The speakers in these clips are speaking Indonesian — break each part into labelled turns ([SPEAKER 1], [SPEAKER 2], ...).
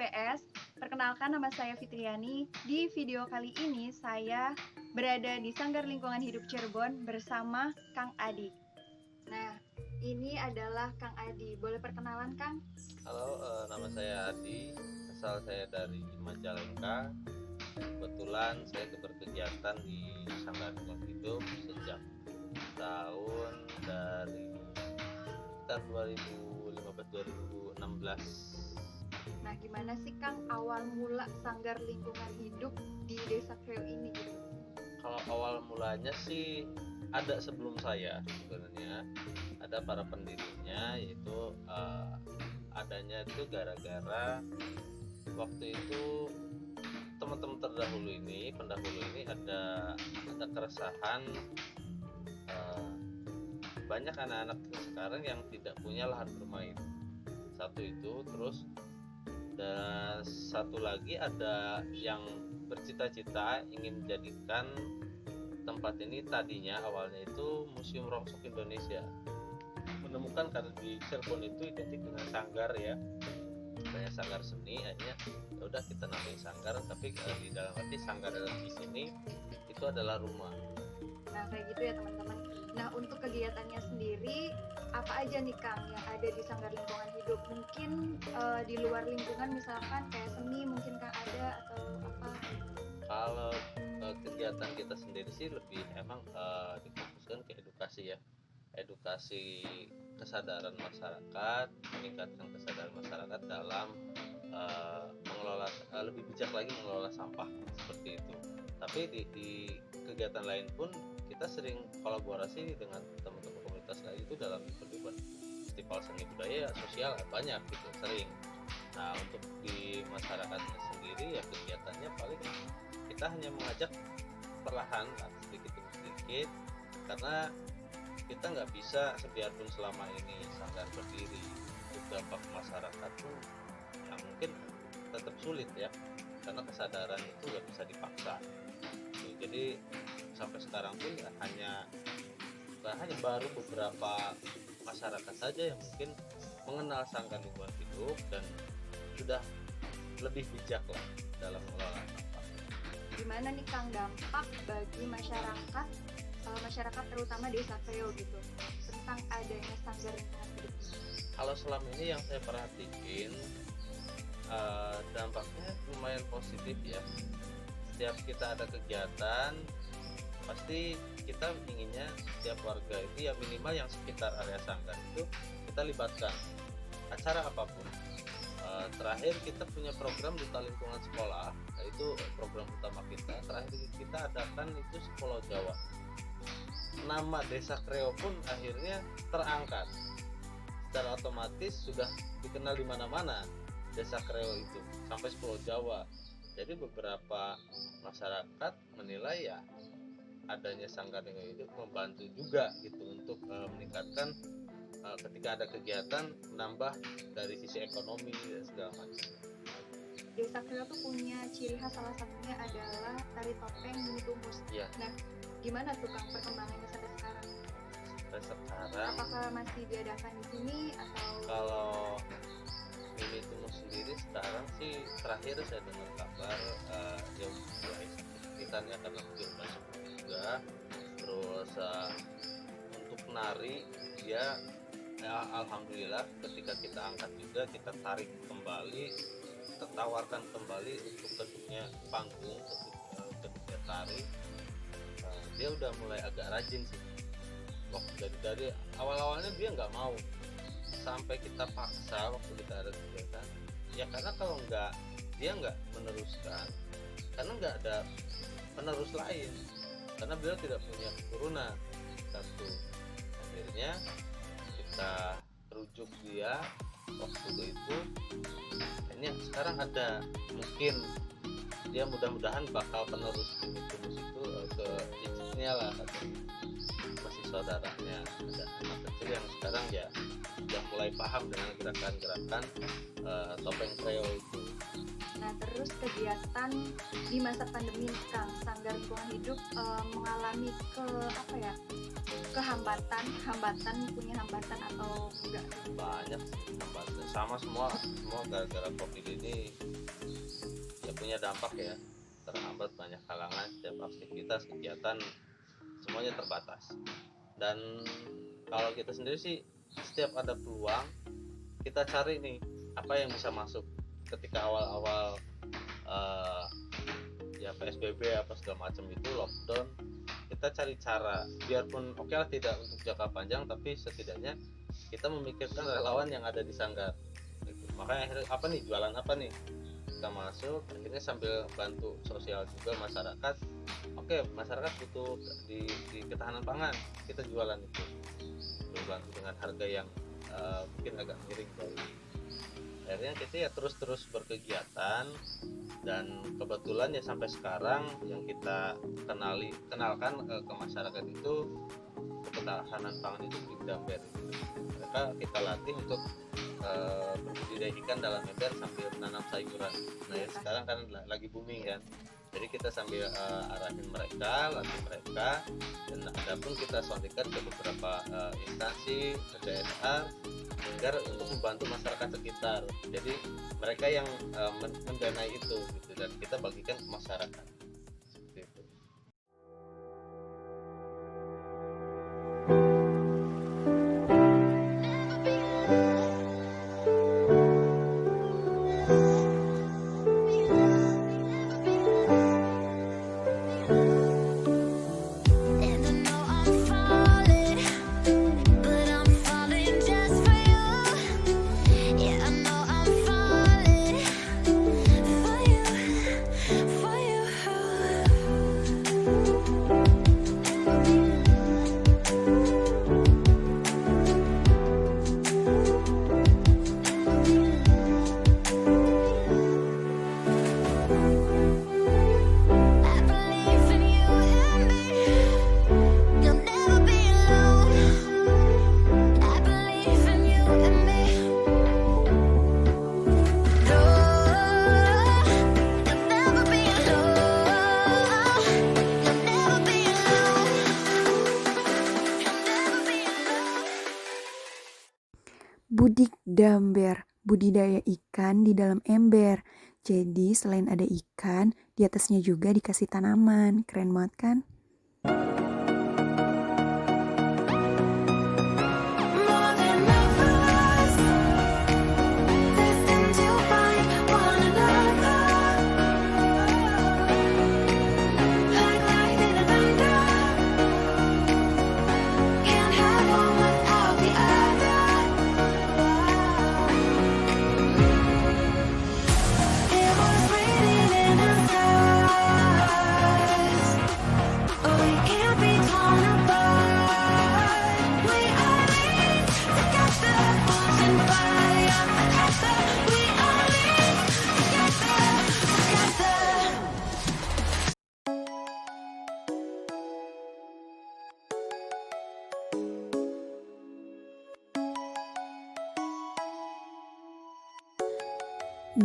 [SPEAKER 1] IPS. Perkenalkan, nama saya Fitriani. Di video kali ini saya berada di Sanggar Lingkungan Hidup Cirebon bersama Kang Adi. Nah, ini adalah Kang Adi. Boleh perkenalan, Kang?
[SPEAKER 2] Halo, nama saya Adi, asal saya dari Majalengka. Kebetulan saya berkegiatan di Sanggar Lingkungan Hidup sejak tahun dari sekitar 2015-2016.
[SPEAKER 1] Nah, gimana sih Kang awal mula Sanggar Lingkungan Hidup di Desa Kreo ini gitu?
[SPEAKER 2] Kalau awal mulanya sih ada sebelum saya sebenarnya, ada para pendirinya, yaitu adanya itu gara-gara waktu itu teman-teman pendahulu ini ada keresahan banyak anak-anak sekarang yang tidak punya lahan bermain. Satu itu, terus dan satu lagi ada yang bercita-cita ingin menjadikan tempat ini, tadinya awalnya itu Museum Rongsok Indonesia. Menemukan karena di Cirebon itu identik dengan sanggar ya, banyak sanggar seni, akhirnya ya udah kita namain sanggar, tapi di dalam arti sanggar di sini itu adalah rumah.
[SPEAKER 1] Nah, kayak gitu ya teman-teman. Nah, untuk kegiatannya sendiri apa aja nih Kang yang ada di Sanggar Lingkungan Hidup? Mungkin di luar lingkungan misalkan kayak seni mungkin Kang ada atau apa?
[SPEAKER 2] Kalau kegiatan kita sendiri sih lebih emang difokuskan ke edukasi ya, edukasi kesadaran masyarakat, meningkatkan kesadaran masyarakat dalam mengelola, lebih bijak lagi mengelola sampah seperti itu. Tapi di kegiatan lain pun kita sering kolaborasi dengan teman-teman komunitas lain itu dalam event festival seni budaya sosial banyak gitu, sering. Nah, untuk di masyarakatnya sendiri ya kegiatannya paling kita hanya mengajak perlahan sedikit demi sedikit, karena kita nggak bisa sebiarpun selama ini sanggar berdiri untuk dampak masyarakat tuh yang mungkin tetap sulit ya, karena kesadaran itu nggak bisa dipaksa. Jadi sampai sekarang pun ya hanya baru beberapa masyarakat saja yang mungkin mengenal Sanggar Lingkungan Hidup dan sudah lebih bijak lah dalam mengelola sampah.
[SPEAKER 1] Gimana nih Kang dampak bagi masyarakat terutama Desa Kreo gitu tentang adanya Sanggar Lingkungan Hidup ini?
[SPEAKER 2] Kalau selama ini yang saya perhatiin dampaknya lumayan positif ya. Setiap kita ada kegiatan pasti kita inginnya setiap warga itu ya minimal yang sekitar area sanggar itu kita libatkan acara apapun. Terakhir kita punya program duta lingkungan sekolah, itu program utama kita. Terakhir kita adakan itu Pulau Jawa. Nama Desa Kreo pun akhirnya terangkat, secara otomatis sudah dikenal di mana-mana Desa Kreo itu sampai Pulau Jawa. Jadi beberapa masyarakat menilai ya adanya Sanggar Lingkungan Hidup membantu juga gitu untuk meningkatkan ketika ada kegiatan, menambah dari sisi ekonomi dan segala macam.
[SPEAKER 1] Desa Kreo tuh punya ciri khas, salah satunya adalah tari topeng Mini Tumus.
[SPEAKER 2] Ya.
[SPEAKER 1] Nah, gimana tuh Kang perkembangannya sampai sekarang?
[SPEAKER 2] Sampai sekarang
[SPEAKER 1] Apakah masih diadakan di sini atau?
[SPEAKER 2] Kalau Mini Tumus sendiri sekarang sih terakhir saya dengar kabar dia mulai sekitarnya karena udah banyak juga. Terus untuk menari dia alhamdulillah ketika kita angkat juga, kita tarik kembali, kita tawarkan kembali untuk bentuknya panggung, bentuknya tari, dia udah mulai agak rajin sih. Waktu dari awal-awalnya dia nggak mau, sampai kita paksa waktu kita ada kegiatan ya, karena kalau dia nggak meneruskan, karena nggak ada penerus lain, karena beliau tidak punya keturunan. Satu, akhirnya kita rujuk dia waktu itu. Akhirnya sekarang ada, mungkin dia mudah-mudahan bakal penerus Tumus itu ke cicitnya lah, masih saudaranya, ada anak kecil yang sekarang ya sudah mulai paham dengan gerakan-gerakan topeng Kreo itu.
[SPEAKER 1] Nah, terus kegiatan di masa pandemi Kang, Sanggar Lingkungan Hidup mengalami hambatan punya hambatan atau enggak?
[SPEAKER 2] Banyak hambatan, sama semua gara-gara COVID ini punya dampak ya, terhambat banyak halangan, setiap aktivitas kegiatan semuanya terbatas. Dan kalau kita sendiri sih, setiap ada peluang kita cari nih apa yang bisa masuk. Ketika awal-awal ya PSBB apa segala macam itu, lockdown, kita cari cara biarpun oke lah tidak untuk jangka panjang, tapi setidaknya kita memikirkan relawan yang ada di sanggar gitu. Makanya akhirnya apa nih, jualan apa nih, kita masuk akhirnya sambil bantu sosial juga masyarakat. Oke, masyarakat butuh di ketahanan pangan, kita jualan itu, bantu dengan harga yang mungkin agak miring dari. Akhirnya kita ya terus berkegiatan, dan kebetulan ya sampai sekarang yang kita kenalkan ke masyarakat itu ketahanan pangan itu di Damber. Mereka kita latih untuk berbudidaya ikan dalam ember sambil menanam sayuran. Nah ya sekarang kan lagi booming kan, jadi kita sambil arahin mereka, latih mereka, dan adapun kita sondikan ke beberapa instansi CSR agar untuk membantu masyarakat sekitar. Jadi mereka yang mendanai itu gitu, dan kita bagikan ke masyarakat. Seperti itu.
[SPEAKER 3] Budik Damber, budidaya ikan di dalam ember. Jadi selain ada ikan, di atasnya juga dikasih tanaman. Keren banget kan?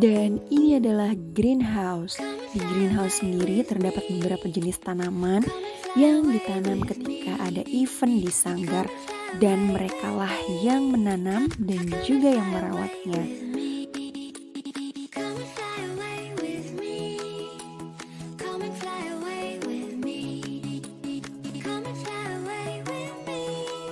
[SPEAKER 3] Dan ini adalah greenhouse. Di greenhouse sendiri terdapat beberapa jenis tanaman yang ditanam ketika ada event di sanggar, dan merekalah yang menanam dan juga yang merawatnya.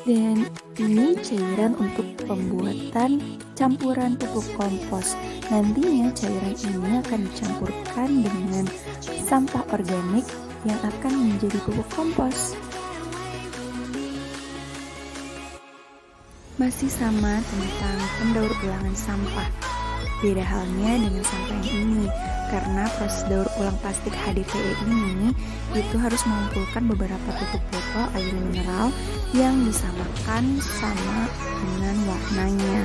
[SPEAKER 3] Dan ini cairan untuk pembuatan campuran pupuk kompos. Nantinya cairan ini akan dicampurkan dengan sampah organik yang akan menjadi pupuk kompos. Masih sama tentang pendaur ulangan sampah. Beda halnya dengan sampah yang ini, karena proses daur ulang plastik HDPE ini itu harus mengumpulkan beberapa tutup botol air mineral yang disamakan sama dengan warnanya.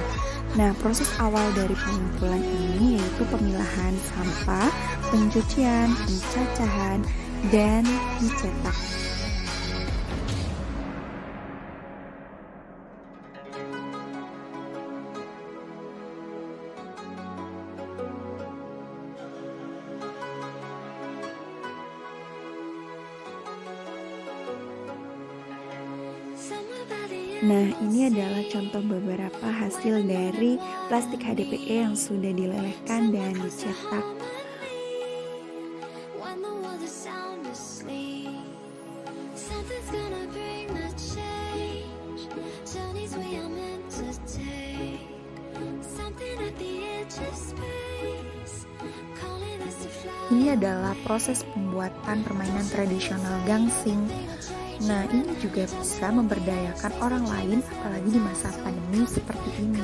[SPEAKER 3] Nah, proses awal dari pengumpulan ini yaitu pemilahan sampah, pencucian, pencacahan, dan dicetak. Nah, ini adalah contoh beberapa hasil dari plastik HDPE yang sudah dilelehkan dan dicetak.
[SPEAKER 4] Nothing's gonna bring the change. Journeys we are meant to take. Something at the edge of space. Calling us to fly.
[SPEAKER 3] Ini adalah proses pembuatan permainan tradisional gangsing. Nah, ini juga bisa memberdayakan orang lain apalagi di masa pandemi seperti ini.